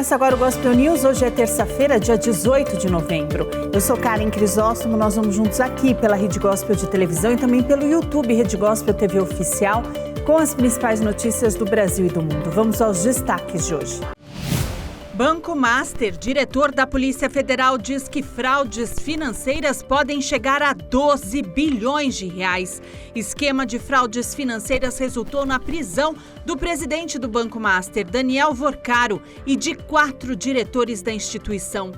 Começa agora o Gospel News. Hoje é terça-feira, dia 18 de novembro. Eu sou Karen Crisóstomo, nós vamos juntos aqui pela Rede Gospel de televisão e também pelo YouTube Rede Gospel TV Oficial com as principais notícias do Brasil e do mundo. Vamos aos destaques de hoje. Banco Master, diretor da Polícia Federal, diz que fraudes financeiras podem chegar a 12 bilhões de reais. Esquema de fraudes financeiras resultou na prisão do presidente do Banco Master, Daniel Vorcaro, e de 4 diretores da instituição.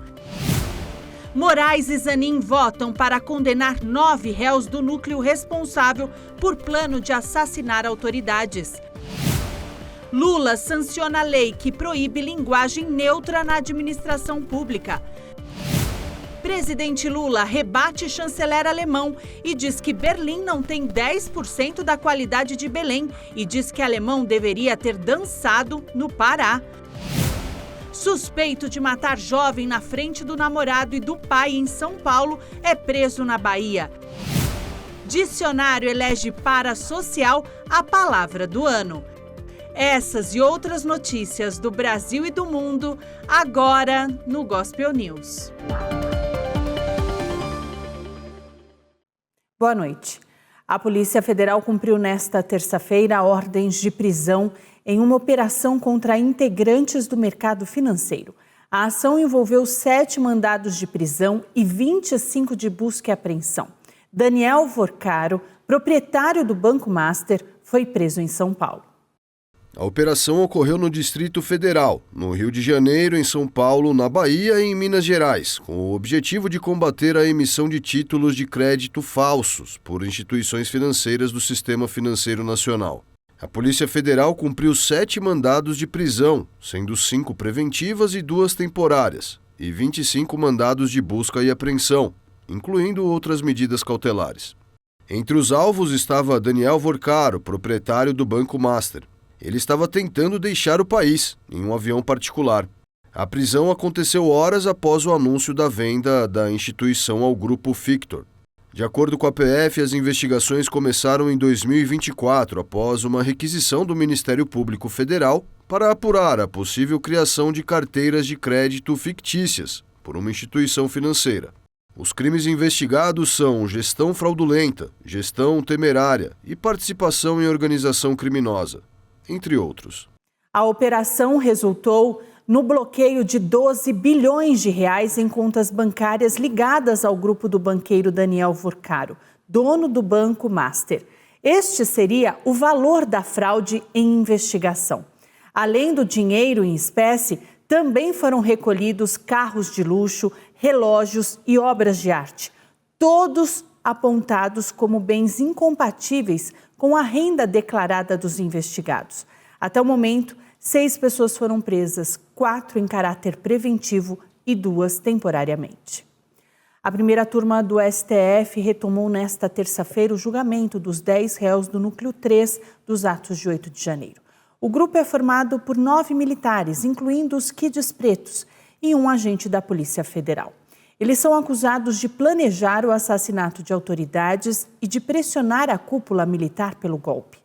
Moraes e Zanin votam para condenar 9 réus do núcleo responsável por plano de assassinar autoridades. Lula sanciona a lei que proíbe linguagem neutra na administração pública. Presidente Lula rebate chanceler alemão e diz que Berlim não tem 10% da qualidade de Belém e diz que alemão deveria ter dançado no Pará. Suspeito de matar jovem na frente do namorado e do pai em São Paulo é preso na Bahia. Dicionário elege para social a palavra do ano. Essas e outras notícias do Brasil e do mundo, agora no Gospel News. Boa noite. A Polícia Federal cumpriu nesta terça-feira ordens de prisão em uma operação contra integrantes do mercado financeiro. A ação envolveu 7 mandados de prisão e 25 de busca e apreensão. Daniel Vorcaro, proprietário do Banco Master, foi preso em São Paulo. A operação ocorreu no Distrito Federal, no Rio de Janeiro, em São Paulo, na Bahia e em Minas Gerais, com o objetivo de combater a emissão de títulos de crédito falsos por instituições financeiras do Sistema Financeiro Nacional. A Polícia Federal cumpriu 7 mandados de prisão, sendo 5 preventivas e 2 temporárias, e 25 mandados de busca e apreensão, incluindo outras medidas cautelares. Entre os alvos estava Daniel Vorcaro, proprietário do Banco Master. Ele estava tentando deixar o país, em um avião particular. A prisão aconteceu horas após o anúncio da venda da instituição ao Grupo Fictor. De acordo com a PF, as investigações começaram em 2024, após uma requisição do Ministério Público Federal para apurar a possível criação de carteiras de crédito fictícias por uma instituição financeira. Os crimes investigados são gestão fraudulenta, gestão temerária e participação em organização criminosa, entre outros. A operação resultou no bloqueio de 12 bilhões de reais em contas bancárias ligadas ao grupo do banqueiro Daniel Vorcaro, dono do Banco Master. Este seria o valor da fraude em investigação. Além do dinheiro em espécie, também foram recolhidos carros de luxo, relógios e obras de arte, todos apontados como bens incompatíveis com a renda declarada dos investigados. Até o momento, 6 pessoas foram presas, 4 em caráter preventivo e 2 temporariamente. A primeira turma do STF retomou nesta terça-feira o julgamento dos 10 réus do núcleo 3 dos atos de 8 de janeiro. O grupo é formado por 9 militares, incluindo os kids pretos, e um agente da Polícia Federal. Eles são acusados de planejar o assassinato de autoridades e de pressionar a cúpula militar pelo golpe.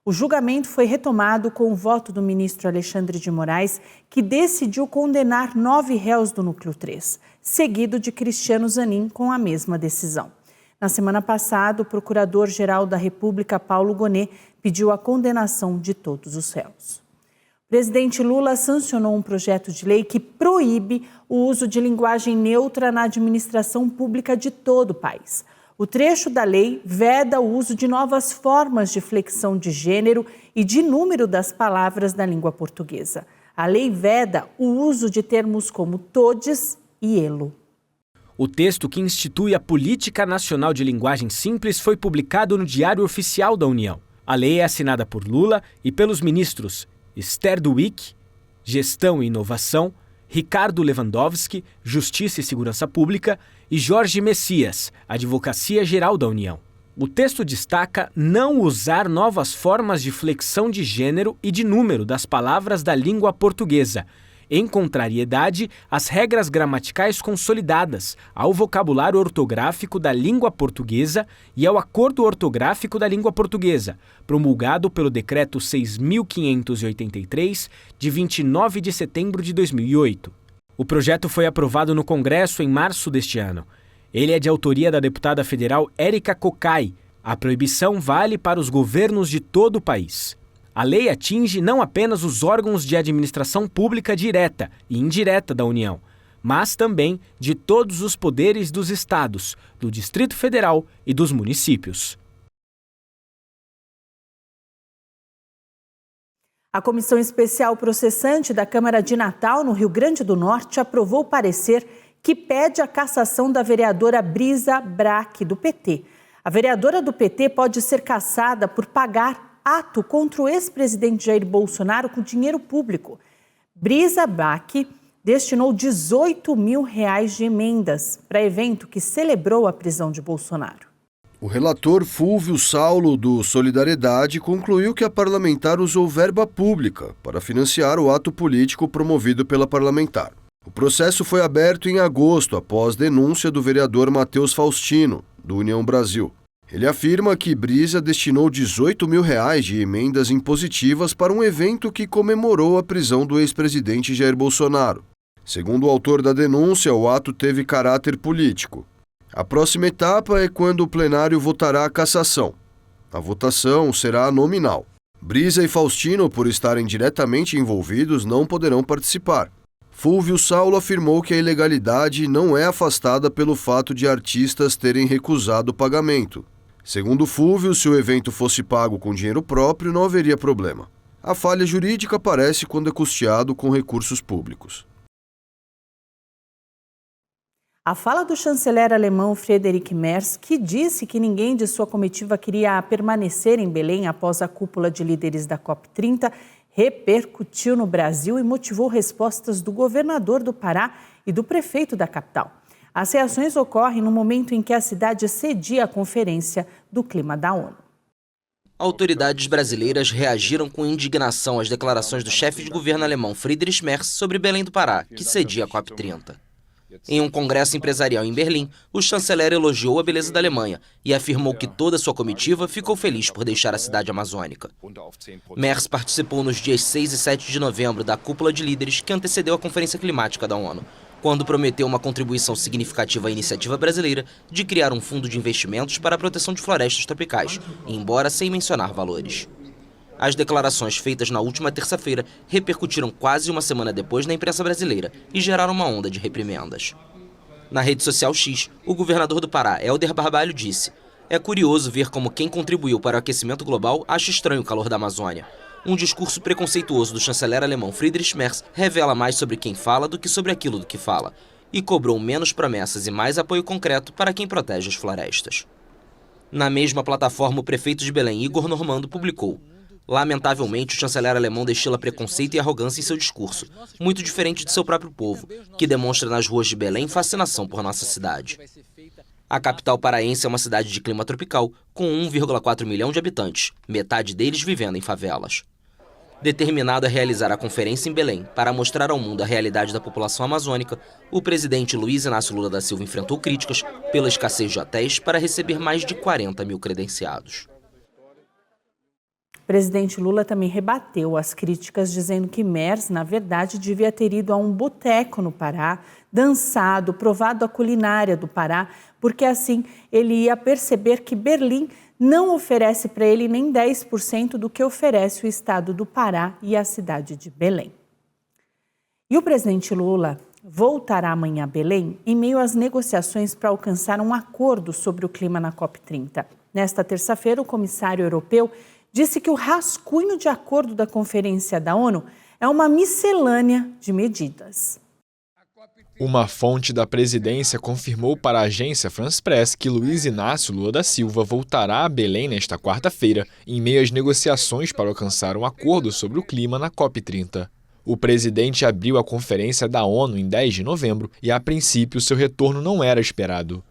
O julgamento foi retomado com o voto do ministro Alexandre de Moraes, que decidiu condenar 9 réus do núcleo 3, seguido de Cristiano Zanin com a mesma decisão. Na semana passada, o Procurador-Geral da República, Paulo Gonet, pediu a condenação de todos os réus. O presidente Lula sancionou um projeto de lei que proíbe o uso de linguagem neutra na administração pública de todo o país. O trecho da lei veda o uso de novas formas de flexão de gênero e de número das palavras na língua portuguesa. A lei veda o uso de termos como todes e elo. O texto que institui a Política Nacional de Linguagem Simples foi publicado no Diário Oficial da União. A lei é assinada por Lula e pelos ministros Esther Duick, Gestão e Inovação, Ricardo Lewandowski, Justiça e Segurança Pública, e Jorge Messias, Advocacia Geral da União. O texto destaca não usar novas formas de flexão de gênero e de número das palavras da língua portuguesa em contrariedade às regras gramaticais consolidadas, ao vocabulário ortográfico da língua portuguesa e ao Acordo Ortográfico da Língua Portuguesa, promulgado pelo Decreto 6.583, de 29 de setembro de 2008. O projeto foi aprovado no Congresso em março deste ano. Ele é de autoria da deputada federal Érica Cocai. A proibição vale para os governos de todo o país. A lei atinge não apenas os órgãos de administração pública direta e indireta da União, mas também de todos os poderes dos estados, do Distrito Federal e dos municípios. A Comissão Especial Processante da Câmara de Natal, no Rio Grande do Norte, aprovou o parecer que pede a cassação da vereadora Brisa Braque, do PT. A vereadora do PT pode ser cassada por pagar ato contra o ex-presidente Jair Bolsonaro com dinheiro público. Brisa Braque destinou R$18 mil de emendas para evento que celebrou a prisão de Bolsonaro. O relator Fúvio Saulo, do Solidariedade, concluiu que a parlamentar usou verba pública para financiar o ato político promovido pela parlamentar. O processo foi aberto em agosto, após denúncia do vereador Matheus Faustino, do União Brasil. Ele afirma que Brisa destinou R$18 mil de emendas impositivas para um evento que comemorou a prisão do ex-presidente Jair Bolsonaro. Segundo o autor da denúncia, o ato teve caráter político. A próxima etapa é quando o plenário votará a cassação. A votação será nominal. Brisa e Faustino, por estarem diretamente envolvidos, não poderão participar. Fúvio Saulo afirmou que a ilegalidade não é afastada pelo fato de artistas terem recusado o pagamento. Segundo Fúvio, se o evento fosse pago com dinheiro próprio, não haveria problema. A falha jurídica aparece quando é custeado com recursos públicos. A fala do chanceler alemão Friedrich Merz, que disse que ninguém de sua comitiva queria permanecer em Belém após a cúpula de líderes da COP30, repercutiu no Brasil e motivou respostas do governador do Pará e do prefeito da capital. As reações ocorrem no momento em que a cidade cedia a Conferência do Clima da ONU. Autoridades brasileiras reagiram com indignação às declarações do chefe de governo alemão Friedrich Merz sobre Belém do Pará, que cedia a COP30. Em um congresso empresarial em Berlim, o chanceler elogiou a beleza da Alemanha e afirmou que toda sua comitiva ficou feliz por deixar a cidade amazônica. Merz participou nos dias 6 e 7 de novembro da cúpula de líderes que antecedeu a Conferência Climática da ONU, quando prometeu uma contribuição significativa à iniciativa brasileira de criar um fundo de investimentos para a proteção de florestas tropicais, embora sem mencionar valores. As declarações feitas na última terça-feira repercutiram quase uma semana depois na imprensa brasileira e geraram uma onda de reprimendas. Na rede social X, o governador do Pará, Helder Barbalho, disse: "É curioso ver como quem contribuiu para o aquecimento global acha estranho o calor da Amazônia. Um discurso preconceituoso do chanceler alemão Friedrich Merz revela mais sobre quem fala do que sobre aquilo do que fala, e cobrou menos promessas e mais apoio concreto para quem protege as florestas." Na mesma plataforma, o prefeito de Belém, Igor Normando, publicou: "Lamentavelmente, o chanceler alemão destila preconceito e arrogância em seu discurso, muito diferente de seu próprio povo, que demonstra nas ruas de Belém fascinação por nossa cidade." A capital paraense é uma cidade de clima tropical, com 1,4 milhão de habitantes, metade deles vivendo em favelas. Determinado a realizar a conferência em Belém para mostrar ao mundo a realidade da população amazônica, o presidente Luiz Inácio Lula da Silva enfrentou críticas pela escassez de hotéis para receber mais de 40 mil credenciados. O presidente Lula também rebateu as críticas, dizendo que Merz, na verdade, devia ter ido a um boteco no Pará, dançado, provado a culinária do Pará, porque assim ele ia perceber que Berlim não oferece para ele nem 10% do que oferece o estado do Pará e a cidade de Belém. E o presidente Lula voltará amanhã a Belém em meio às negociações para alcançar um acordo sobre o clima na COP30. Nesta terça-feira, o comissário europeu disse que o rascunho de acordo da Conferência da ONU é uma miscelânea de medidas. Uma fonte da presidência confirmou para a agência France Press que Luiz Inácio Lula da Silva voltará a Belém nesta quarta-feira, em meio às negociações para alcançar um acordo sobre o clima na COP30. O presidente abriu a conferência da ONU em 10 de novembro e, a princípio, seu retorno não era esperado.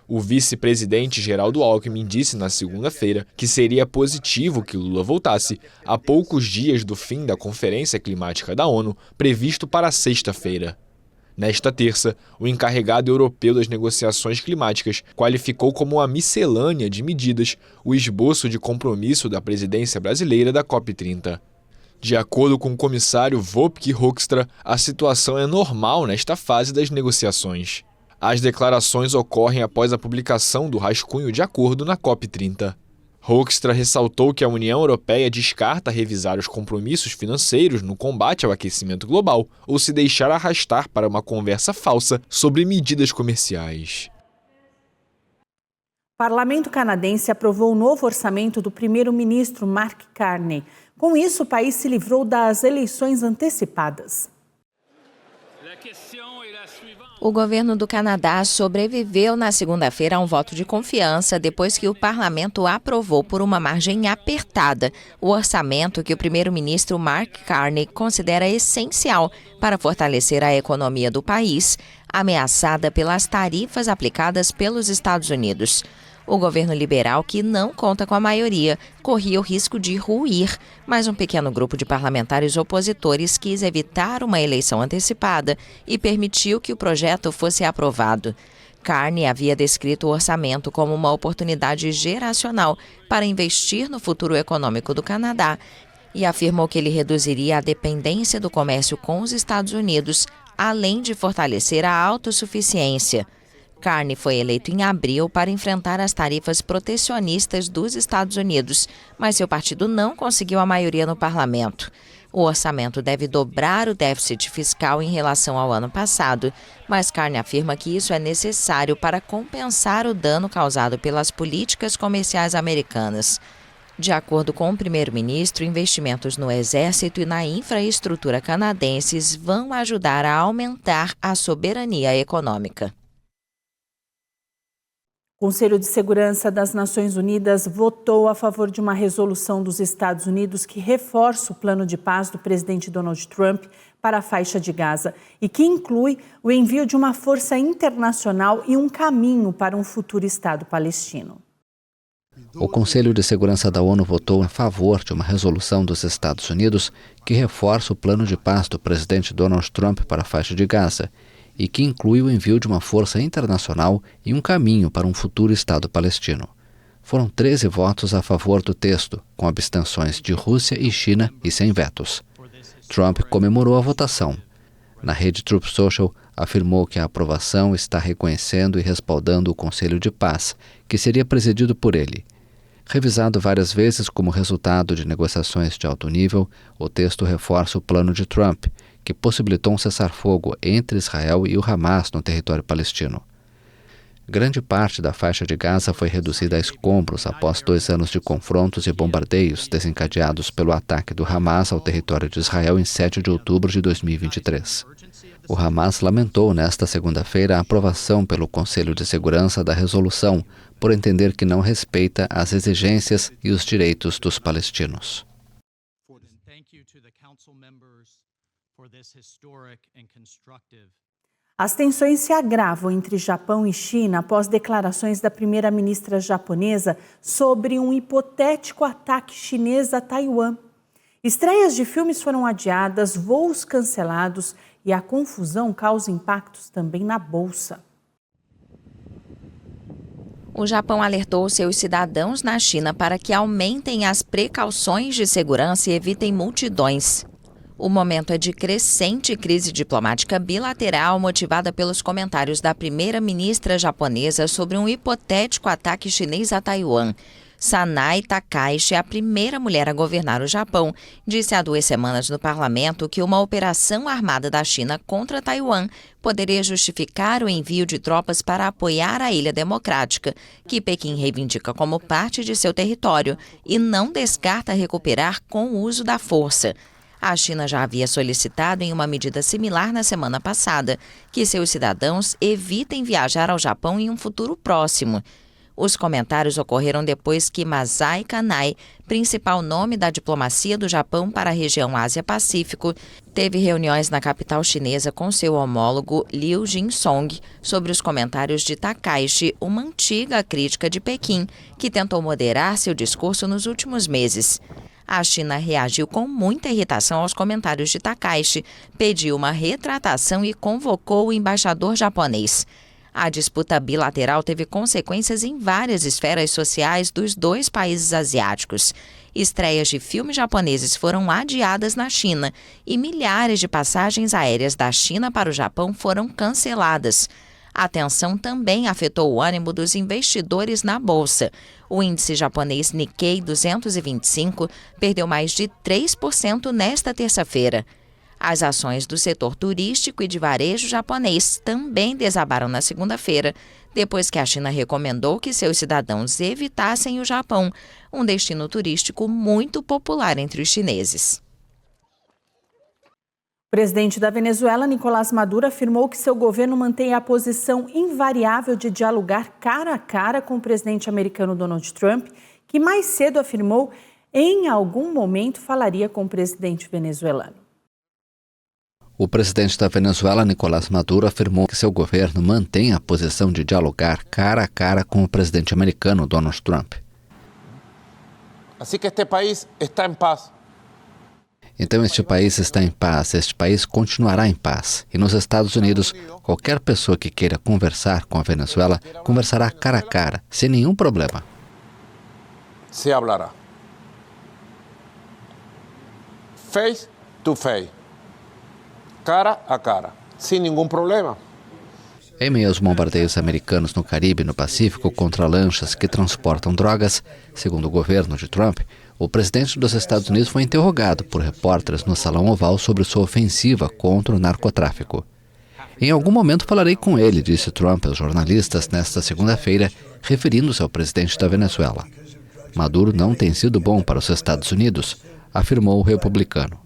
O vice-presidente Geraldo Alckmin disse na segunda-feira que seria positivo que Lula voltasse a poucos dias do fim da Conferência Climática da ONU, previsto para sexta-feira. Nesta terça, o encarregado europeu das negociações climáticas qualificou como uma miscelânea de medidas o esboço de compromisso da presidência brasileira da COP30. De acordo com o comissário Wopke Hoekstra, a situação é normal nesta fase das negociações. As declarações ocorrem após a publicação do rascunho de acordo na COP30. Hoekstra ressaltou que a União Europeia descarta revisar os compromissos financeiros no combate ao aquecimento global ou se deixar arrastar para uma conversa falsa sobre medidas comerciais. O parlamento canadense aprovou o novo orçamento do primeiro-ministro Mark Carney. Com isso, o país se livrou das eleições antecipadas. O governo do Canadá sobreviveu na segunda-feira a um voto de confiança depois que o parlamento aprovou por uma margem apertada o orçamento que o primeiro-ministro Mark Carney considera essencial para fortalecer a economia do país, ameaçada pelas tarifas aplicadas pelos Estados Unidos. O governo liberal, que não conta com a maioria, corria o risco de ruir, mas um pequeno grupo de parlamentares opositores quis evitar uma eleição antecipada e permitiu que o projeto fosse aprovado. Carney havia descrito o orçamento como uma oportunidade geracional para investir no futuro econômico do Canadá e afirmou que ele reduziria a dependência do comércio com os Estados Unidos, além de fortalecer a autossuficiência. Carney foi eleito em abril para enfrentar as tarifas protecionistas dos Estados Unidos, mas seu partido não conseguiu a maioria no parlamento. O orçamento deve dobrar o déficit fiscal em relação ao ano passado, mas Carney afirma que isso é necessário para compensar o dano causado pelas políticas comerciais americanas. De acordo com o primeiro-ministro, investimentos no exército e na infraestrutura canadenses vão ajudar a aumentar a soberania econômica. O Conselho de Segurança das Nações Unidas votou a favor de uma resolução dos Estados Unidos que reforça o plano de paz do presidente Donald Trump para a faixa de Gaza e que inclui o envio de uma força internacional e um caminho para um futuro Estado palestino. O Conselho de Segurança da ONU votou a favor de uma resolução dos Estados Unidos que reforça o plano de paz do presidente Donald Trump para a faixa de Gaza e que inclui o envio de uma força internacional e um caminho para um futuro Estado palestino. Foram 13 votos a favor do texto, com abstenções de Rússia e China e sem vetos. Trump comemorou a votação. Na rede Truth Social, afirmou que a aprovação está reconhecendo e respaldando o Conselho de Paz, que seria presidido por ele. Revisado várias vezes como resultado de negociações de alto nível, o texto reforça o plano de Trump, que possibilitou um cessar-fogo entre Israel e o Hamas no território palestino. Grande parte da faixa de Gaza foi reduzida a escombros após 2 anos de confrontos e bombardeios desencadeados pelo ataque do Hamas ao território de Israel em 7 de outubro de 2023. O Hamas lamentou nesta segunda-feira a aprovação pelo Conselho de Segurança da resolução, por entender que não respeita as exigências e os direitos dos palestinos. As tensões se agravam entre Japão e China após declarações da primeira-ministra japonesa sobre um hipotético ataque chinês a Taiwan. Estreias de filmes foram adiadas, voos cancelados e a confusão causa impactos também na bolsa. O Japão alertou seus cidadãos na China para que aumentem as precauções de segurança e evitem multidões. O momento é de crescente crise diplomática bilateral motivada pelos comentários da primeira-ministra japonesa sobre um hipotético ataque chinês a Taiwan. Sanae Takaichi, a primeira mulher a governar o Japão, disse há 2 semanas no parlamento que uma operação armada da China contra Taiwan poderia justificar o envio de tropas para apoiar a Ilha Democrática, que Pequim reivindica como parte de seu território e não descarta recuperar com o uso da força. A China já havia solicitado em uma medida similar na semana passada que seus cidadãos evitem viajar ao Japão em um futuro próximo. Os comentários ocorreram depois que Masai Kanai, principal nome da diplomacia do Japão para a região Ásia-Pacífico, teve reuniões na capital chinesa com seu homólogo Liu Jinsong sobre os comentários de Takaichi, uma antiga crítica de Pequim, que tentou moderar seu discurso nos últimos meses. A China reagiu com muita irritação aos comentários de Takaichi, pediu uma retratação e convocou o embaixador japonês. A disputa bilateral teve consequências em várias esferas sociais dos dois países asiáticos. Estreias de filmes japoneses foram adiadas na China e milhares de passagens aéreas da China para o Japão foram canceladas. A tensão também afetou o ânimo dos investidores na bolsa. O índice japonês Nikkei 225 perdeu mais de 3% nesta terça-feira. As ações do setor turístico e de varejo japonês também desabaram na segunda-feira, depois que a China recomendou que seus cidadãos evitassem o Japão, um destino turístico muito popular entre os chineses. O presidente da Venezuela, Nicolás Maduro, afirmou que seu governo mantém a posição invariável de dialogar cara a cara com o presidente americano Donald Trump, que mais cedo afirmou em algum momento falaria com o presidente venezuelano. O presidente da Venezuela, Nicolás Maduro, afirmou que seu governo mantém a posição de dialogar cara a cara com o presidente americano Donald Trump. Assim que este país está em paz. Então este país está em paz, este país continuará em paz. E nos Estados Unidos, qualquer pessoa que queira conversar com a Venezuela, conversará cara a cara, sem nenhum problema. Se hablará. Face to face. Cara a cara, sem nenhum problema. Em meio aos bombardeios americanos no Caribe e no Pacífico contra lanchas que transportam drogas, segundo o governo de Trump, o presidente dos Estados Unidos foi interrogado por repórteres no Salão Oval sobre sua ofensiva contra o narcotráfico. Em algum momento falarei com ele, disse Trump aos jornalistas nesta segunda-feira, referindo-se ao presidente da Venezuela. Maduro não tem sido bom para os Estados Unidos, afirmou o republicano.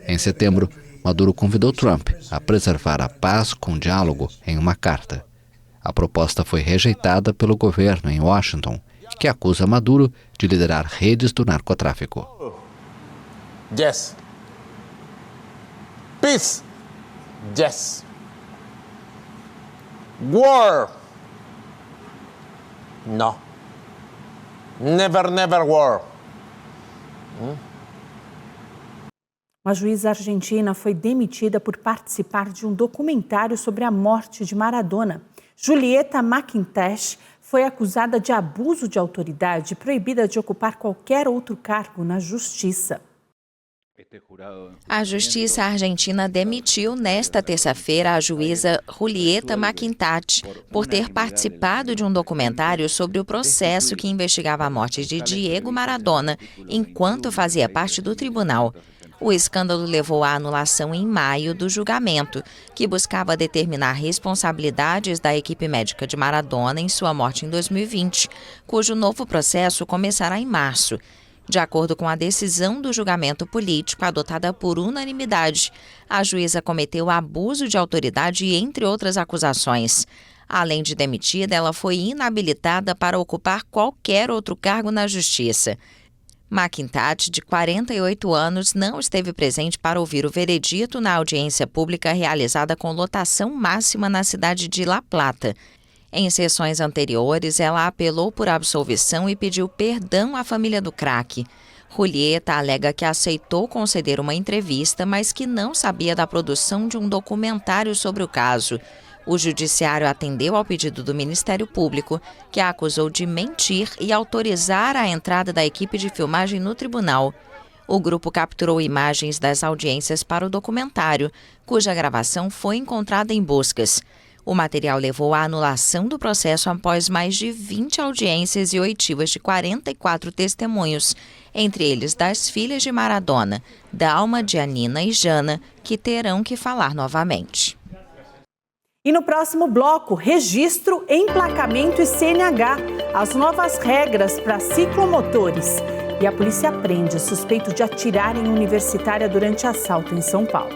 Em setembro, Maduro convidou Trump a preservar a paz com diálogo em uma carta. A proposta foi rejeitada pelo governo em Washington, que acusa Maduro de liderar redes do narcotráfico. Yes. Peace. Yes. War. No. Never, never war. Uma juíza argentina foi demitida por participar de um documentário sobre a morte de Maradona. Julieta McIntosh foi acusada de abuso de autoridade e proibida de ocupar qualquer outro cargo na justiça. A justiça argentina demitiu nesta terça-feira a juíza Julieta McIntosh por ter participado de um documentário sobre o processo que investigava a morte de Diego Maradona enquanto fazia parte do tribunal. O escândalo levou à anulação em maio do julgamento, que buscava determinar responsabilidades da equipe médica de Maradona em sua morte em 2020, cujo novo processo começará em março. De acordo com a decisão do julgamento político adotada por unanimidade, a juíza cometeu abuso de autoridade, entre outras acusações. Além de demitida, ela foi inabilitada para ocupar qualquer outro cargo na justiça. McIntosh, de 48 anos, não esteve presente para ouvir o veredito na audiência pública realizada com lotação máxima na cidade de La Plata. Em sessões anteriores, ela apelou por absolvição e pediu perdão à família do craque. Julieta alega que aceitou conceder uma entrevista, mas que não sabia da produção de um documentário sobre o caso. O judiciário atendeu ao pedido do Ministério Público, que a acusou de mentir e autorizar a entrada da equipe de filmagem no tribunal. O grupo capturou imagens das audiências para o documentário, cuja gravação foi encontrada em buscas. O material levou à anulação do processo após mais de 20 audiências e oitivas de 44 testemunhos, entre eles das filhas de Maradona, Dalma, Giannina e Jana, que terão que falar novamente. E no próximo bloco, registro, emplacamento e CNH, as novas regras para ciclomotores. E a polícia prende suspeito de atirar em universitária durante assalto em São Paulo.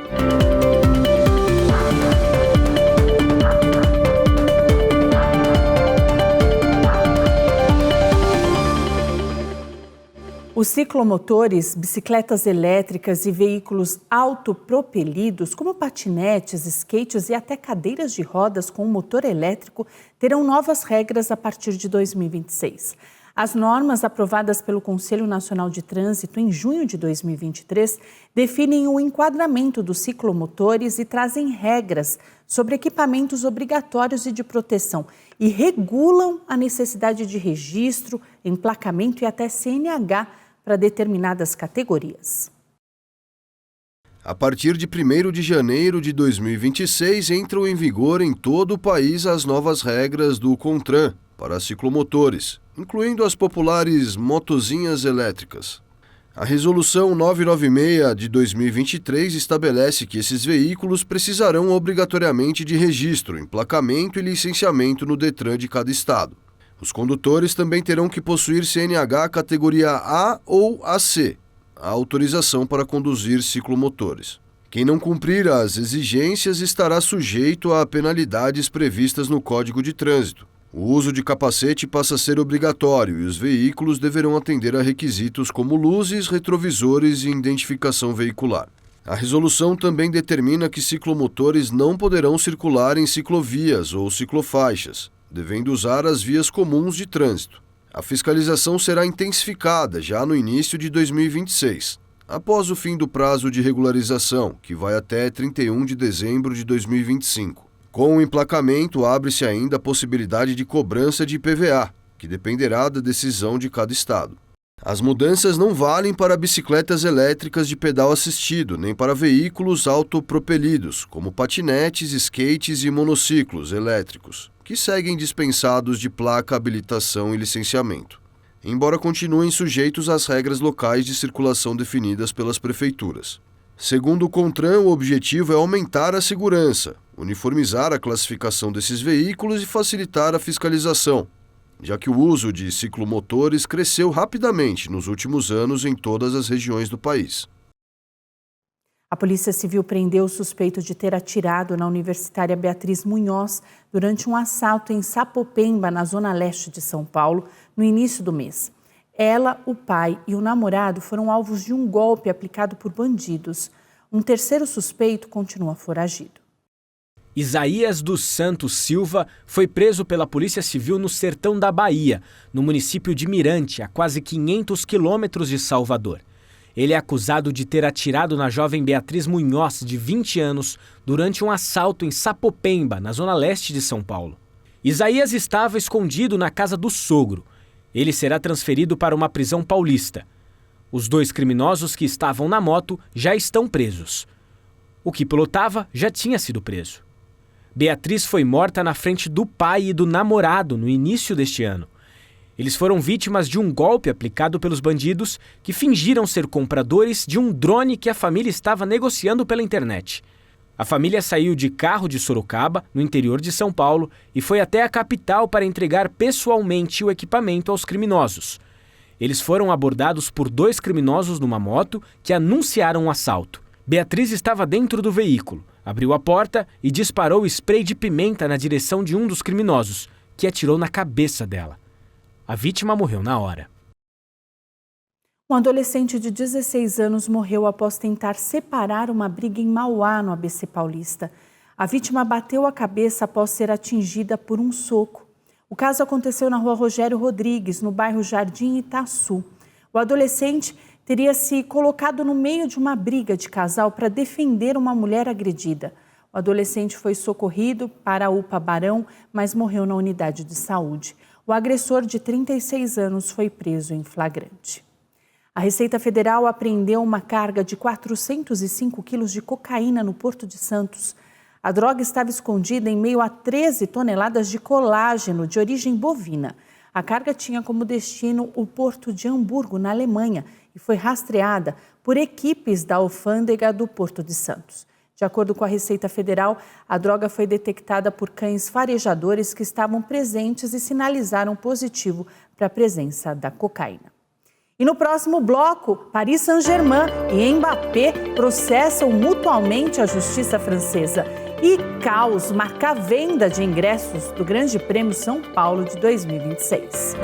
Os ciclomotores, bicicletas elétricas e veículos autopropelidos, como patinetes, skates e até cadeiras de rodas com motor elétrico, terão novas regras a partir de 2026. As normas aprovadas pelo Conselho Nacional de Trânsito em junho de 2023 definem o enquadramento dos ciclomotores e trazem regras sobre equipamentos obrigatórios e de proteção e regulam a necessidade de registro, emplacamento e até CNH para determinadas categorias. A partir de 1º de janeiro de 2026, entram em vigor em todo o país as novas regras do CONTRAN para ciclomotores, incluindo as populares motozinhas elétricas. A Resolução 996 de 2023 estabelece que esses veículos precisarão obrigatoriamente de registro, emplacamento e licenciamento no DETRAN de cada estado. Os condutores também terão que possuir CNH categoria A ou AC, a autorização para conduzir ciclomotores. Quem não cumprir as exigências estará sujeito a penalidades previstas no Código de Trânsito. O uso de capacete passa a ser obrigatório e os veículos deverão atender a requisitos como luzes, retrovisores e identificação veicular. A resolução também determina que ciclomotores não poderão circular em ciclovias ou ciclofaixas, devendo usar as vias comuns de trânsito. A fiscalização será intensificada já no início de 2026, após o fim do prazo de regularização, que vai até 31 de dezembro de 2025. Com o emplacamento, abre-se ainda a possibilidade de cobrança de IPVA, que dependerá da decisão de cada estado. As mudanças não valem para bicicletas elétricas de pedal assistido, nem para veículos autopropelidos, como patinetes, skates e monociclos elétricos, que seguem dispensados de placa, habilitação e licenciamento, embora continuem sujeitos às regras locais de circulação definidas pelas prefeituras. Segundo o CONTRAN, o objetivo é aumentar a segurança, uniformizar a classificação desses veículos e facilitar a fiscalização, já que o uso de ciclomotores cresceu rapidamente nos últimos anos em todas as regiões do país. A Polícia Civil prendeu o suspeito de ter atirado na universitária Beatriz Munhoz durante um assalto em Sapopemba, na zona leste de São Paulo, no início do mês. Ela, o pai e o namorado foram alvos de um golpe aplicado por bandidos. Um terceiro suspeito continua foragido. Isaías dos Santos Silva foi preso pela Polícia Civil no sertão da Bahia, no município de Mirante, a quase 500 quilômetros de Salvador. Ele é acusado de ter atirado na jovem Beatriz Munhoz, de 20 anos, durante um assalto em Sapopemba, na zona leste de São Paulo. Isaías estava escondido na casa do sogro. Ele será transferido para uma prisão paulista. Os 2 criminosos que estavam na moto já estão presos. O que pilotava já tinha sido preso. Beatriz foi morta na frente do pai e do namorado no início deste ano. Eles foram vítimas de um golpe aplicado pelos bandidos que fingiram ser compradores de um drone que a família estava negociando pela internet. A família saiu de carro de Sorocaba, no interior de São Paulo, e foi até a capital para entregar pessoalmente o equipamento aos criminosos. Eles foram abordados por 2 criminosos numa moto que anunciaram um assalto. Beatriz estava dentro do veículo, abriu a porta e disparou spray de pimenta na direção de um dos criminosos, que atirou na cabeça dela. A vítima morreu na hora. Um adolescente de 16 anos morreu após tentar separar uma briga em Mauá, no ABC Paulista. A vítima bateu a cabeça após ser atingida por um soco. O caso aconteceu na rua Rogério Rodrigues, no bairro Jardim Itaçu. O adolescente teria se colocado no meio de uma briga de casal para defender uma mulher agredida. O adolescente foi socorrido para a UPA Barão, mas morreu na unidade de saúde. O agressor, de 36 anos, foi preso em flagrante. A Receita Federal apreendeu uma carga de 405 quilos de cocaína no Porto de Santos. A droga estava escondida em meio a 13 toneladas de colágeno de origem bovina. A carga tinha como destino o Porto de Hamburgo, na Alemanha, e foi rastreada por equipes da alfândega do Porto de Santos. De acordo com a Receita Federal, a droga foi detectada por cães farejadores que estavam presentes e sinalizaram positivo para a presença da cocaína. E no próximo bloco, Paris Saint-Germain e Mbappé processam mutuamente a justiça francesa. E caos marca a venda de ingressos do Grande Prêmio São Paulo de 2026.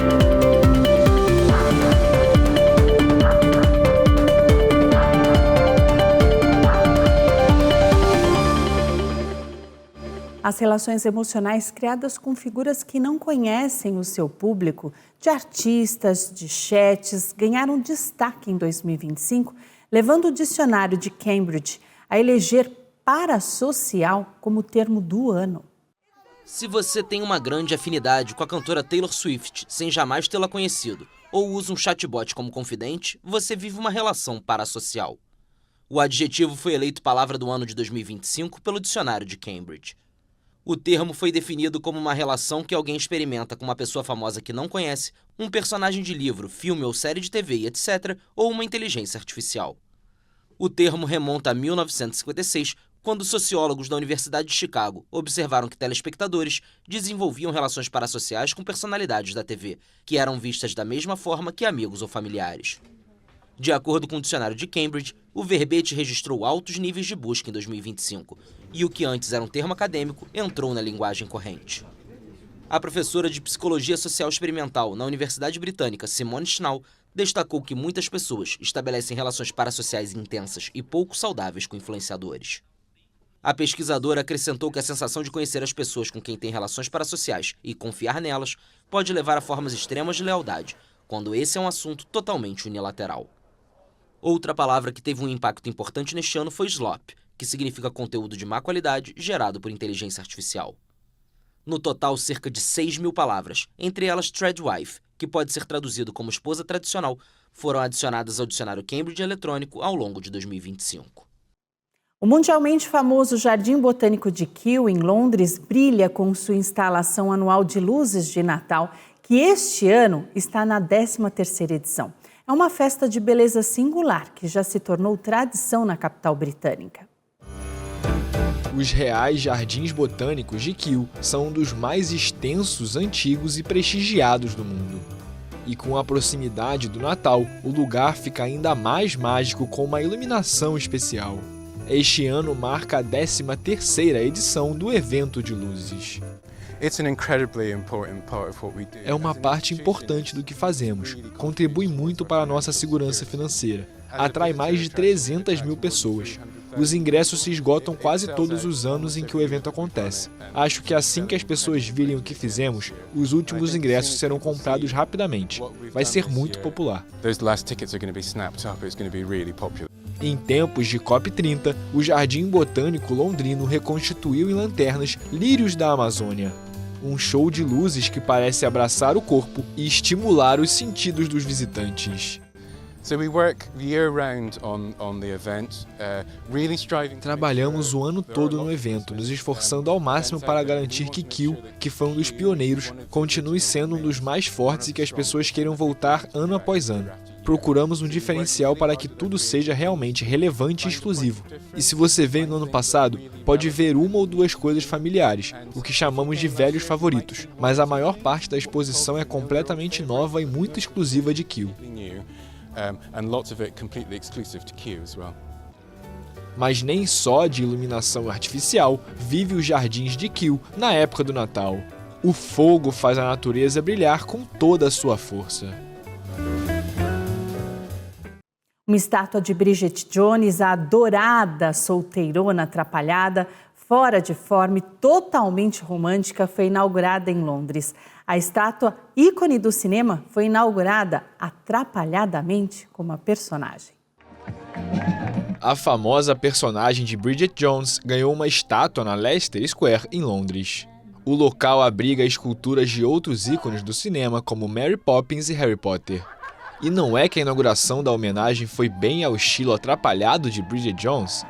As relações emocionais criadas com figuras que não conhecem o seu público, de artistas, de chats, ganharam destaque em 2025, levando o dicionário de Cambridge a eleger parasocial como termo do ano. Se você tem uma grande afinidade com a cantora Taylor Swift, sem jamais tê-la conhecido, ou usa um chatbot como confidente, você vive uma relação parasocial. O adjetivo foi eleito palavra do ano de 2025 pelo dicionário de Cambridge. O termo foi definido como uma relação que alguém experimenta com uma pessoa famosa que não conhece, um personagem de livro, filme ou série de TV, etc., ou uma inteligência artificial. O termo remonta a 1956, quando sociólogos da Universidade de Chicago observaram que telespectadores desenvolviam relações parasociais com personalidades da TV, que eram vistas da mesma forma que amigos ou familiares. De acordo com o dicionário de Cambridge, o verbete registrou altos níveis de busca em 2025, e o que antes era um termo acadêmico entrou na linguagem corrente. A professora de Psicologia Social Experimental na Universidade Britânica, Simone Schnall, destacou que muitas pessoas estabelecem relações parasociais intensas e pouco saudáveis com influenciadores. A pesquisadora acrescentou que a sensação de conhecer as pessoas com quem tem relações parasociais e confiar nelas pode levar a formas extremas de lealdade, quando esse é um assunto totalmente unilateral. Outra palavra que teve um impacto importante neste ano foi slop, que significa conteúdo de má qualidade gerado por inteligência artificial. No total, cerca de 6.000 palavras, entre elas threadwife, que pode ser traduzido como esposa tradicional, foram adicionadas ao dicionário Cambridge eletrônico ao longo de 2025. O mundialmente famoso Jardim Botânico de Kew, em Londres, brilha com sua instalação anual de luzes de Natal, que este ano está na 13ª edição. É uma festa de beleza singular que já se tornou tradição na capital britânica. Os Reais Jardins Botânicos de Kew são um dos mais extensos, antigos e prestigiados do mundo. E com a proximidade do Natal, o lugar fica ainda mais mágico com uma iluminação especial. Este ano marca a 13ª edição do evento de luzes. É uma parte importante do que fazemos, contribui muito para a nossa segurança financeira, atrai mais de 300.000 pessoas. Os ingressos se esgotam quase todos os anos em que o evento acontece. Acho que assim que as pessoas virem o que fizemos, os últimos ingressos serão comprados rapidamente. Vai ser muito popular. Em tempos de COP30, o Jardim Botânico londrino reconstituiu em lanternas lírios da Amazônia. Um show de luzes que parece abraçar o corpo e estimular os sentidos dos visitantes. Trabalhamos o ano todo no evento, nos esforçando ao máximo para garantir que Kew, que foi um dos pioneiros, continue sendo um dos mais fortes e que as pessoas queiram voltar ano após ano. Procuramos um diferencial para que tudo seja realmente relevante e exclusivo. E se você veio no ano passado, pode ver uma ou duas coisas familiares, o que chamamos de velhos favoritos, mas a maior parte da exposição é completamente nova e muito exclusiva de Kew. Mas nem só de iluminação artificial vive os jardins de Kew na época do Natal. O fogo faz a natureza brilhar com toda a sua força. Uma estátua de Bridget Jones, a adorada solteirona atrapalhada, fora de forma e totalmente romântica, foi inaugurada em Londres. A estátua, ícone do cinema, foi inaugurada atrapalhadamente como a personagem. A famosa personagem de Bridget Jones ganhou uma estátua na Leicester Square, em Londres. O local abriga esculturas de outros ícones do cinema, como Mary Poppins e Harry Potter. E não é que a inauguração da homenagem foi bem ao estilo atrapalhado de Bridget Jones?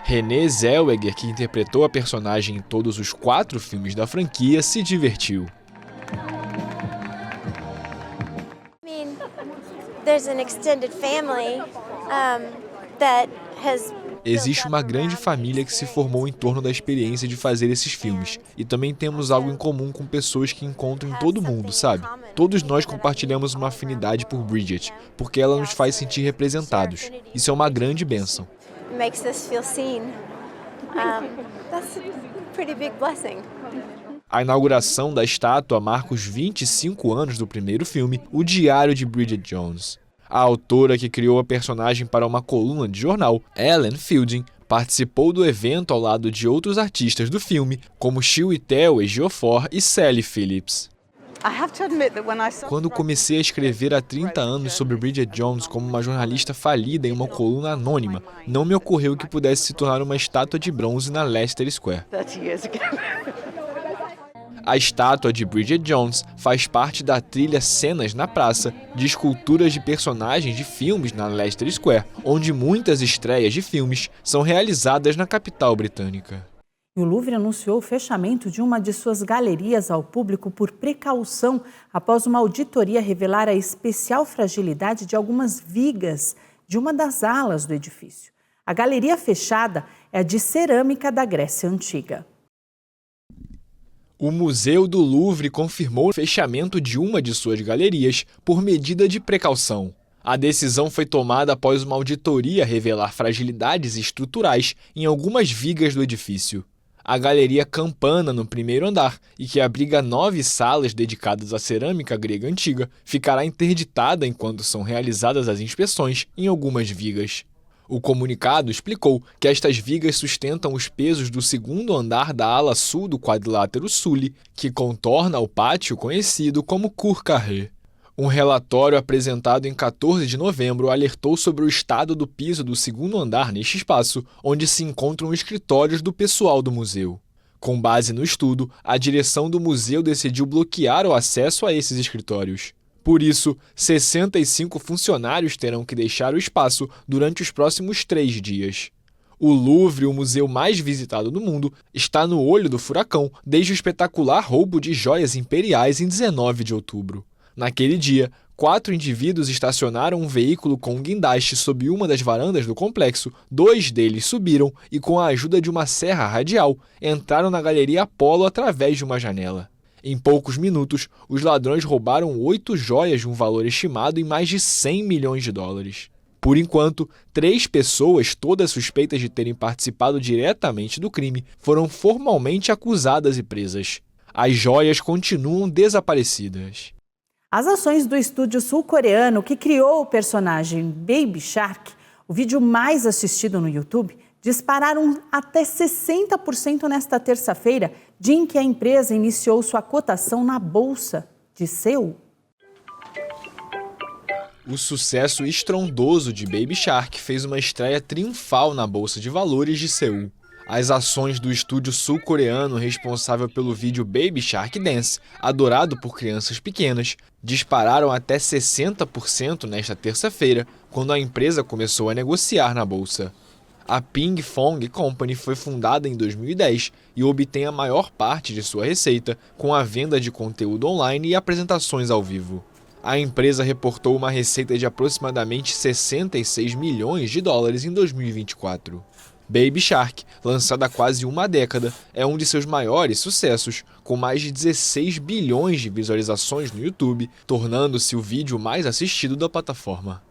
Renée Zellweger, que interpretou a personagem em todos os 4 filmes da franquia, se divertiu. Existe uma grande família que se formou em torno da experiência de fazer esses filmes. E também temos algo em comum com pessoas que encontro em todo mundo, sabe? Todos nós compartilhamos uma afinidade por Bridget, porque ela nos faz sentir representados. Isso é uma grande bênção. A inauguração da estátua marca os 25 anos do primeiro filme, O Diário de Bridget Jones. A autora que criou a personagem para uma coluna de jornal, Ellen Fielding, participou do evento ao lado de outros artistas do filme, como Chiwetel Ejiofor e Sally Phillips. Quando comecei a escrever há 30 anos sobre Bridget Jones como uma jornalista falida em uma coluna anônima, não me ocorreu que pudesse se tornar uma estátua de bronze na Leicester Square. A estátua de Bridget Jones faz parte da trilha Cenas na Praça, de esculturas de personagens de filmes na Leicester Square, onde muitas estreias de filmes são realizadas na capital britânica. O Louvre anunciou o fechamento de uma de suas galerias ao público por precaução após uma auditoria revelar a especial fragilidade de algumas vigas de uma das alas do edifício. A galeria fechada é a de cerâmica da Grécia Antiga. O Museu do Louvre confirmou o fechamento de uma de suas galerias por medida de precaução. A decisão foi tomada após uma auditoria revelar fragilidades estruturais em algumas vigas do edifício. A Galeria Campana, no primeiro andar, e que abriga 9 salas dedicadas à cerâmica grega antiga, ficará interditada enquanto são realizadas as inspeções em algumas vigas. O comunicado explicou que estas vigas sustentam os pesos do segundo andar da ala sul do quadrilátero Sully, que contorna o pátio conhecido como Cour Carrée. Um relatório apresentado em 14 de novembro alertou sobre o estado do piso do segundo andar neste espaço, onde se encontram escritórios do pessoal do museu. Com base no estudo, a direção do museu decidiu bloquear o acesso a esses escritórios. Por isso, 65 funcionários terão que deixar o espaço durante os próximos 3 dias. O Louvre, o museu mais visitado do mundo, está no olho do furacão desde o espetacular roubo de joias imperiais em 19 de outubro. Naquele dia, 4 indivíduos estacionaram um veículo com um guindaste sob uma das varandas do complexo, 2 deles subiram e, com a ajuda de uma serra radial, entraram na Galeria Apollo através de uma janela. Em poucos minutos, os ladrões roubaram 8 joias de um valor estimado em mais de 100 milhões de dólares. Por enquanto, 3 pessoas, todas suspeitas de terem participado diretamente do crime, foram formalmente acusadas e presas. As joias continuam desaparecidas. As ações do estúdio sul-coreano que criou o personagem Baby Shark, o vídeo mais assistido no YouTube, dispararam até 60% nesta terça-feira, dia em que a empresa iniciou sua cotação na Bolsa de Seul. O sucesso estrondoso de Baby Shark fez uma estreia triunfal na Bolsa de Valores de Seul. As ações do estúdio sul-coreano responsável pelo vídeo Baby Shark Dance, adorado por crianças pequenas, dispararam até 60% nesta terça-feira, quando a empresa começou a negociar na bolsa. A Ping Fong Company foi fundada em 2010 e obtém a maior parte de sua receita com a venda de conteúdo online e apresentações ao vivo. A empresa reportou uma receita de aproximadamente 66 milhões de dólares em 2024. Baby Shark, lançado há quase uma década, é um de seus maiores sucessos, com mais de 16 bilhões de visualizações no YouTube, tornando-se o vídeo mais assistido da plataforma.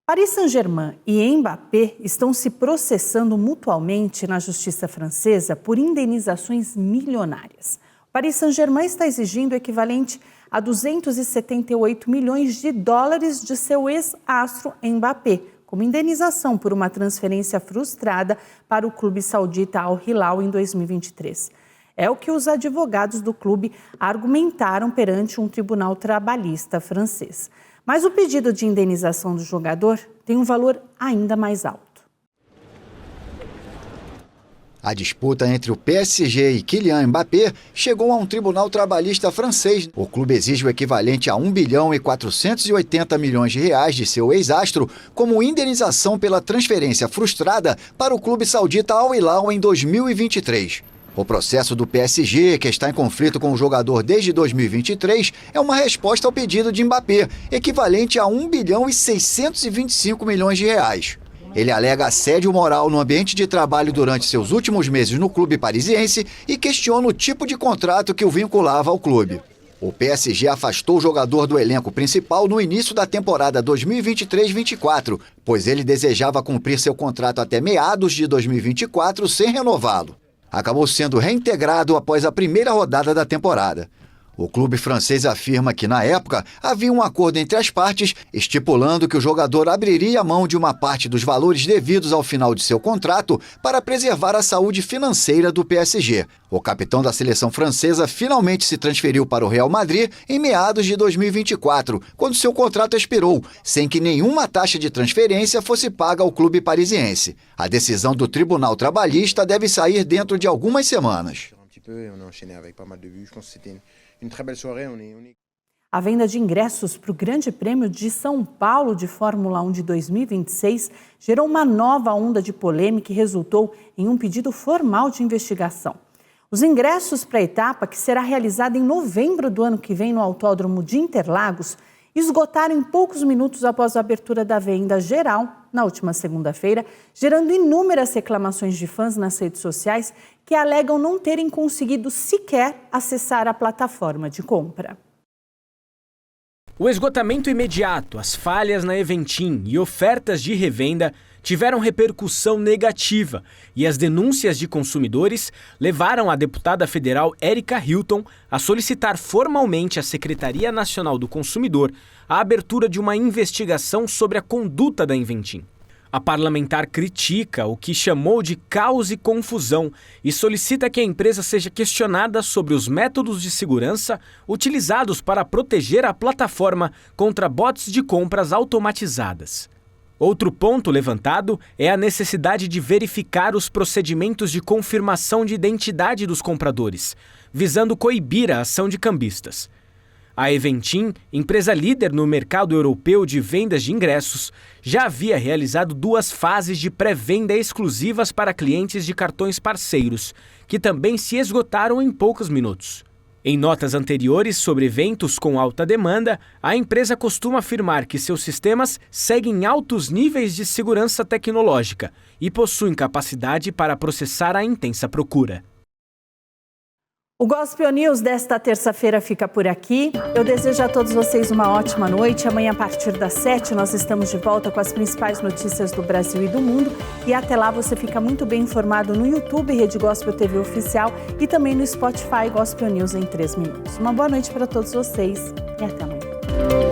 Paris Saint-Germain e Mbappé estão se processando mutuamente na justiça francesa por indenizações milionárias. O Paris Saint-Germain está exigindo o equivalente a 278 milhões de dólares de seu ex-astro Mbappé, como indenização por uma transferência frustrada para o clube saudita Al Hilal em 2023. É o que os advogados do clube argumentaram perante um tribunal trabalhista francês. Mas o pedido de indenização do jogador tem um valor ainda mais alto. A disputa entre o PSG e Kylian Mbappé chegou a um tribunal trabalhista francês. O clube exige o equivalente a 1 bilhão e 480 milhões de reais de seu ex-astro como indenização pela transferência frustrada para o clube saudita Al Hilal em 2023. O processo do PSG, que está em conflito com o jogador desde 2023, é uma resposta ao pedido de Mbappé, equivalente a 1 bilhão e 625 milhões de reais. Ele alega assédio moral no ambiente de trabalho durante seus últimos meses no clube parisiense e questiona o tipo de contrato que o vinculava ao clube. O PSG afastou o jogador do elenco principal no início da temporada 2023-24, pois ele desejava cumprir seu contrato até meados de 2024 sem renová-lo. Acabou sendo reintegrado após a primeira rodada da temporada. O clube francês afirma que, na época, havia um acordo entre as partes, estipulando que o jogador abriria mão de uma parte dos valores devidos ao final de seu contrato para preservar a saúde financeira do PSG. O capitão da seleção francesa finalmente se transferiu para o Real Madrid em meados de 2024, quando seu contrato expirou, sem que nenhuma taxa de transferência fosse paga ao clube parisiense. A decisão do Tribunal Trabalhista deve sair dentro de algumas semanas. A venda de ingressos para o Grande Prêmio de São Paulo de Fórmula 1 de 2026 gerou uma nova onda de polêmica e resultou em um pedido formal de investigação. Os ingressos para a etapa, que será realizada em novembro do ano que vem no Autódromo de Interlagos, esgotaram em poucos minutos após a abertura da venda geral, na última segunda-feira, gerando inúmeras reclamações de fãs nas redes sociais que alegam não terem conseguido sequer acessar a plataforma de compra. O esgotamento imediato, as falhas na Eventim e ofertas de revenda tiveram repercussão negativa e as denúncias de consumidores levaram a deputada federal Érica Hilton a solicitar formalmente à Secretaria Nacional do Consumidor a abertura de uma investigação sobre a conduta da Eventim. A parlamentar critica o que chamou de caos e confusão e solicita que a empresa seja questionada sobre os métodos de segurança utilizados para proteger a plataforma contra bots de compras automatizadas. Outro ponto levantado é a necessidade de verificar os procedimentos de confirmação de identidade dos compradores, visando coibir a ação de cambistas. A Eventim, empresa líder no mercado europeu de vendas de ingressos, já havia realizado 2 fases de pré-venda exclusivas para clientes de cartões parceiros, que também se esgotaram em poucos minutos. Em notas anteriores sobre eventos com alta demanda, a empresa costuma afirmar que seus sistemas seguem altos níveis de segurança tecnológica e possuem capacidade para processar a intensa procura. O Gospel News desta terça-feira fica por aqui. Eu desejo a todos vocês uma ótima noite. Amanhã, a partir das 7, nós estamos de volta com as principais notícias do Brasil e do mundo. E até lá você fica muito bem informado no YouTube, Rede Gospel TV Oficial, e também no Spotify Gospel News em 3 minutos. Uma boa noite para todos vocês e até amanhã.